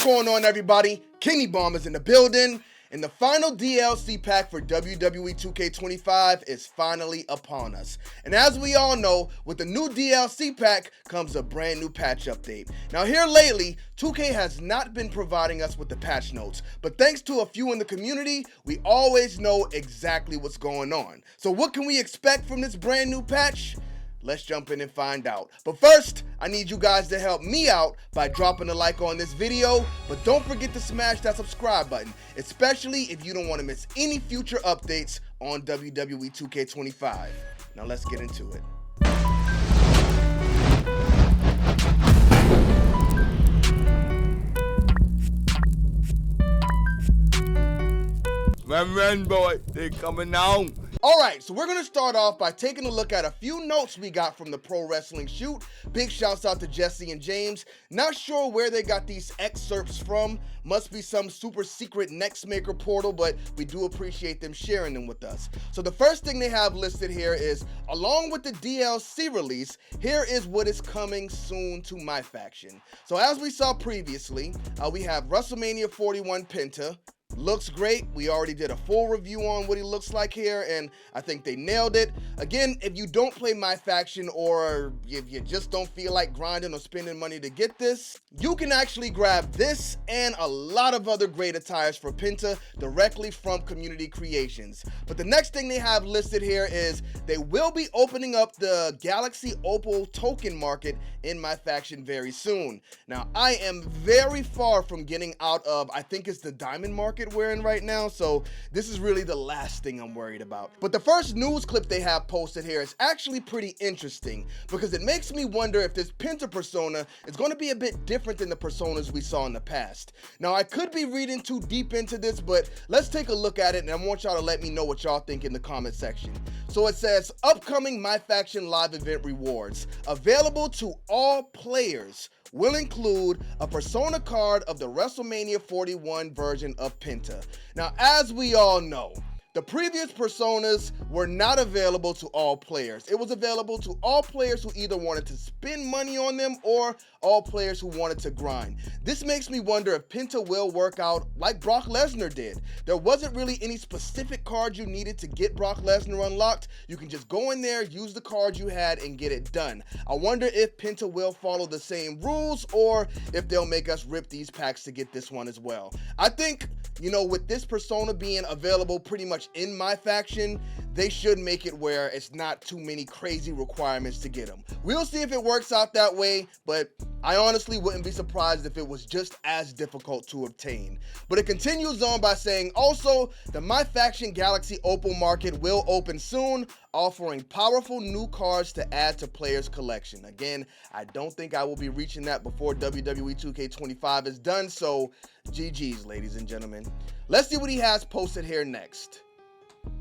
What's going on, everybody? Kennybombx is in the building, and the final DLC pack for WWE 2K25 is finally upon us. And as we all know, with the new DLC pack comes a brand new patch update. Now here lately, 2K has not been providing us with the patch notes, but thanks to a few in the community, we always know exactly what's going on. So what can we expect from this brand new patch? Let's jump in and find out. But first, I need you guys to help me out by dropping a like on this video, but don't forget to smash that subscribe button, especially if you don't want to miss any future updates on WWE 2K25. Now let's get into it. Run, boy, they coming on. Alright, so we're going to start off by taking a look at a few notes we got from the Pro Wrestling Shoot. Big shouts out to Jesse and James. Not sure where they got these excerpts from. Must be some super secret Next Maker portal, but we do appreciate them sharing them with us. So the first thing they have listed here is, along with the DLC release, here is what is coming soon to my faction. So as we saw previously, we have WrestleMania 41 Penta. Looks great. We already did a full review on what he looks like here, and I think they nailed it. Again, if you don't play my faction, or if you just don't feel like grinding or spending money to get this, you can actually grab this and a lot of other great attires for Penta directly from Community Creations. But the next thing they have listed here is they will be opening up the Galaxy Opal token market in my faction very soon. Now, I am very far from getting out of, I think it's the diamond market we're in right now, so this is really the last thing I'm worried about. But the first news clip they have posted here is actually pretty interesting because it makes me wonder if this Penta persona is going to be a bit different than the personas we saw in the past. Now, I could be reading too deep into this, but let's take a look at it, and I want y'all to let me know what y'all think in the comment section. So it says, upcoming My Faction live event rewards available to all players will include a persona card of the WrestleMania 41 version of Penta. Now, as we all know, the previous personas were not available to all players. It was available to all players who either wanted to spend money on them or all players who wanted to grind. This makes me wonder if Penta will work out like Brock Lesnar did. There wasn't really any specific card you needed to get Brock Lesnar unlocked. You can just go in there, use the card you had, and get it done. I wonder if Penta will follow the same rules or if they'll make us rip these packs to get this one as well. I think, you know, with this persona being available pretty much in my faction, they should make it where it's not too many crazy requirements to get them. We'll see if it works out that way, but I honestly wouldn't be surprised if it was just as difficult to obtain. But it continues on by saying, also, the My Faction Galaxy Opal market will open soon, offering powerful new cards to add to players' collection. Again, I don't think I will be reaching that before WWE 2K25 is done, so GG's, ladies and gentlemen. Let's see what he has posted here next.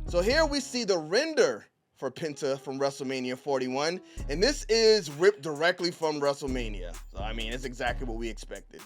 So here we see the render for Penta from WrestleMania 41, and this is ripped directly from WrestleMania. So, I mean, it's exactly what we expected.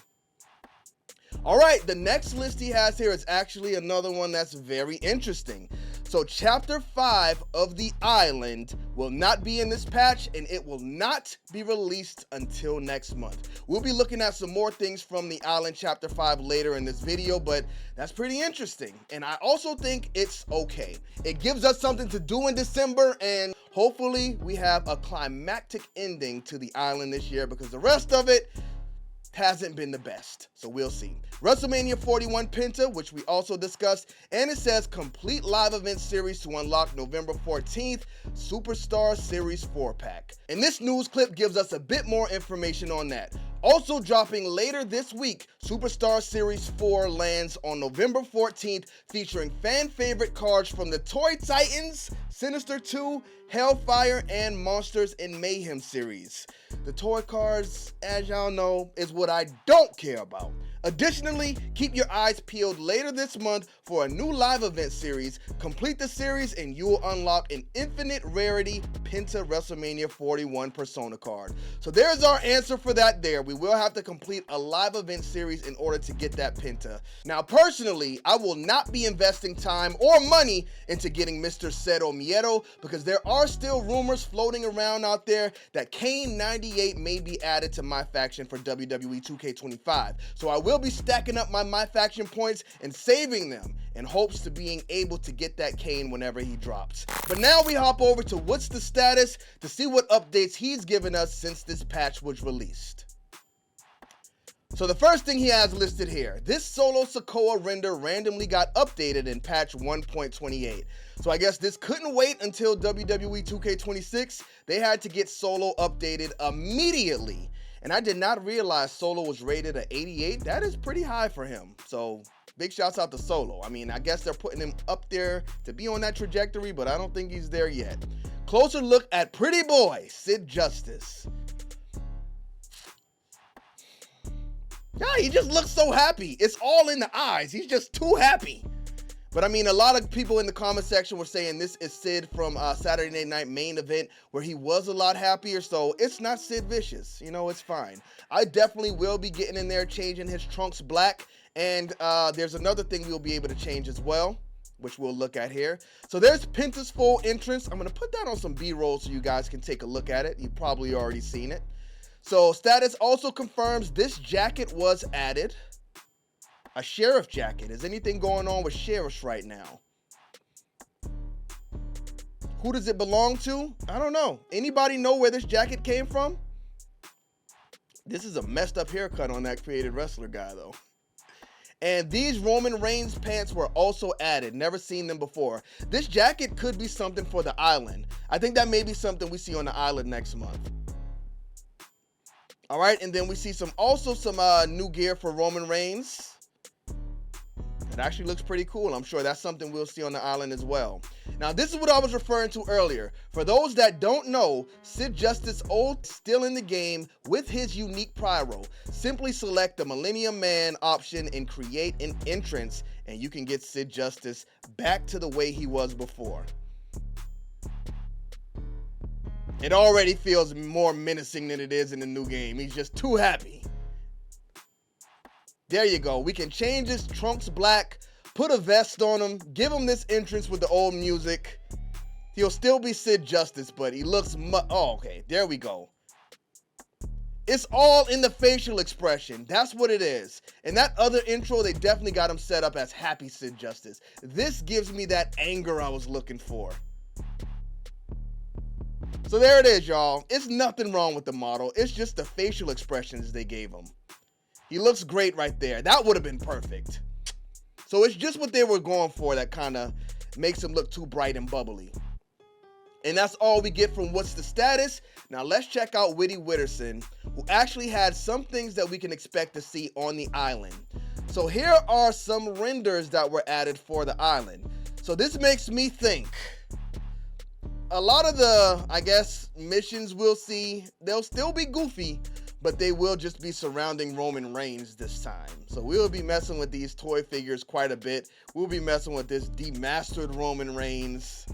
All right, the next list he has here is actually another one that's very interesting. So Chapter 5 of The Island will not be in this patch, and it will not be released until next month. We'll be looking at some more things from The Island Chapter 5 later in this video, but that's pretty interesting. And I also think it's okay. It gives us something to do in December, and hopefully we have a climactic ending to The Island this year, because the rest of it hasn't been the best, so we'll see. WrestleMania 41 Penta, which we also discussed, and it says complete live event series to unlock November 14th, Superstar Series 4-pack. And this news clip gives us a bit more information on that. Also dropping later this week, Superstar Series 4 lands on November 14th, featuring fan favorite cards from the Toy Titans, Sinister 2, Hellfire, and Monsters in Mayhem series. The toy cards, as y'all know, is what I don't care about. Additionally, keep your eyes peeled later this month for a new live event series. Complete the series and you will unlock an infinite rarity Penta WrestleMania 41 persona card. So there's our answer for that there. We will have to complete a live event series in order to get that Penta. Now, personally, I will not be investing time or money into getting Mr. Cero Miedo because there are still rumors floating around out there that Kane 98 may be added to my faction for WWE 2K25. So I will will be stacking up my faction points and saving them in hopes to being able to get that Kane whenever he drops. But now we hop over to what's the status to see what updates he's given us since this patch was released. So the first thing he has listed here, this Solo Sikoa render randomly got updated in patch 1.28. So I guess this couldn't wait until WWE 2K26. They had to get Solo updated immediately. And I did not realize Solo was rated at 88. That is pretty high for him. So big shouts out to Solo. I mean, I guess they're putting him up there to be on that trajectory, but I don't think he's there yet. Closer look at pretty boy, Sid Justice. Yeah, he just looks so happy. It's all in the eyes. He's just too happy. But I mean, a lot of people in the comment section were saying this is Sid from Saturday Night Main Event, where he was a lot happier. So it's not Sid Vicious. You know, it's fine. I definitely will be getting in there, changing his trunks black. And there's another thing we'll be able to change as well, which we'll look at here. So there's Penta's full entrance. I'm going to put that on some B-roll so you guys can take a look at it. You've probably already seen it. So status also confirms this jacket was added. A sheriff jacket. Is anything going on with sheriffs right now? Who does it belong to? I don't know. Anybody know where this jacket came from? This is a messed up haircut on that created wrestler guy though. And these Roman Reigns pants were also added. Never seen them before. This jacket could be something for the island. I think that may be something we see on the island next month. All right, and then we see some new gear for Roman Reigns. It actually looks pretty cool. I'm sure that's something we'll see on the island as well. Now, this is what I was referring to earlier. For those that don't know, Sid Justice old still in the game with his unique pyro. Simply select the Millennium Man option and create an entrance, and you can get Sid Justice back to the way he was before. It already feels more menacing than it is in the new game. He's just too happy. There you go. We can change his trunks black, put a vest on him, give him this entrance with the old music. He'll still be Sid Justice, but he looks oh, okay. There we go. It's all in the facial expression. That's what it is. And that other intro, they definitely got him set up as happy Sid Justice. This gives me that anger I was looking for. So there it is, y'all. It's nothing wrong with the model. It's just the facial expressions they gave him. He looks great right there. That would have been perfect. So it's just what they were going for that kind of makes him look too bright and bubbly. And that's all we get from what's the status. Now let's check out Whitty Witterson, who actually had some things that we can expect to see on the island. So here are some renders that were added for the island. So this makes me think a lot of the, I guess, missions we'll see, they'll still be goofy, but they will just be surrounding Roman Reigns this time. So we'll be messing with these toy figures quite a bit. We'll be messing with this demastered Roman Reigns.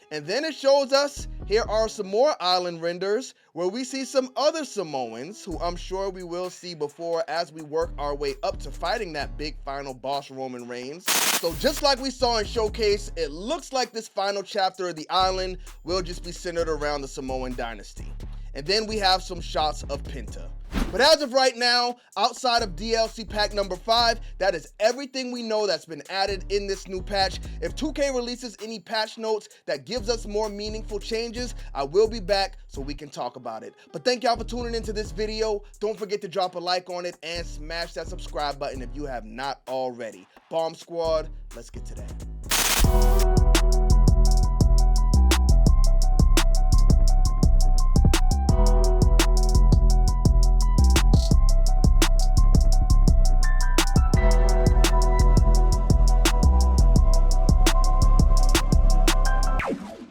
And then it shows us, here are some more island renders where we see some other Samoans who I'm sure we will see before as we work our way up to fighting that big final boss Roman Reigns. So just like we saw in Showcase, it looks like this final chapter of the island will just be centered around the Samoan dynasty. And then we have some shots of Penta. But as of right now, outside of DLC pack number 5, that is everything we know that's been added in this new patch. If 2K releases any patch notes that gives us more meaningful changes, I will be back so we can talk about it. But thank y'all for tuning into this video. Don't forget to drop a like on it and smash that subscribe button if you have not already. Bomb Squad, let's get to that.